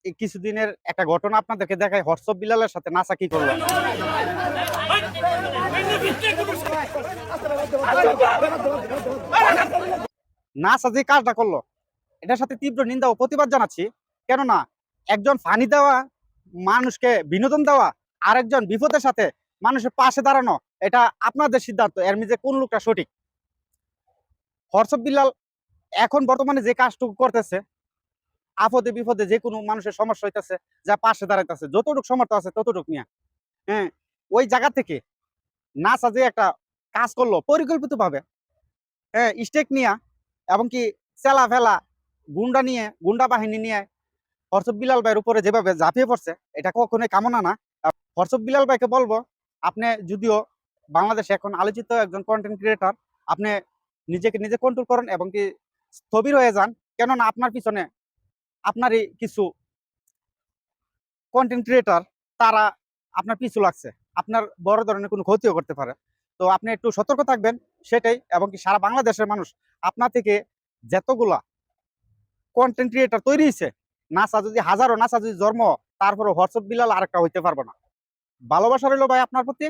এই কিছুদিনের একটা ঘটনা আপনাদেরকে দেখায় হোয়াটসঅ্যাপ বিলালের সাথে নাসা কি করলো। নাসা যে কাজটা করলো এটার সাথে তীব্র নিন্দা ও প্রতিবাদ জানাচ্ছি। কেননা একজন ফানি দেওয়া, মানুষকে বিনোদন দেওয়া, আর একজন বিপদের সাথে মানুষের পাশে দাঁড়ানো, এটা আপনাদের সিদ্ধান্ত। এর মধ্যে কোন লোকটা সঠিক? হোয়াটসঅ্যাপ বিলাল এখন বর্তমানে যে কাজটুকু করতেছে, আপদে বিপদে যে কোনো মানুষের সমস্যা হইতেছে, যা পাশে দাঁড়াইতেছে, যতটুকু সমর্থ আছে ততটুকু নিয়ে, হ্যাঁ, ওই জায়গা থেকে নাসা যে একটা কাজ করলো পরিকল্পিত ভাবে, হ্যাঁ, স্টেক নিয়ে এবং কি চেলা ফেলা গুন্ডা নিয়ে, গুন্ডা বাহিনী নিয়ে হর্ষব বিলাল ভাইয়ের উপরে যেভাবে ঝাঁপিয়ে পড়ছে, এটা কখনোই কামনা না। হর্ষব বিলাল ভাইকে বলবো, আপনি যদিও বাংলাদেশে এখন আলোচিত একজন কন্টেন্ট ক্রিয়েটর, আপনি নিজেকে নিজে কন্ট্রোল করেন এবং কি স্থবির হয়ে যান। কেননা আপনার পিছনে আপনারই কিছু কন্টেন্ট ক্রিয়েটর, তারা আপনার পিছু লাগছে, আপনার বড় ধরনের কোনো ক্ষতিও করতে পারে। তো আপনি একটু সতর্ক থাকবেন, সেটাই। এবং কি সারা বাংলাদেশের মানুষ আপনার থেকে যতগুলা কন্টেন্ট ক্রিয়েটর তৈরি হয়েছে, নাসা যদি হাজারো নাসা যদি জন্ম, তারপরে হোয়াটসঅ্যাপ বিলাল আরেকটা হইতে পারবো না। ভালোবাসা রইলো ভাই আপনার প্রতি।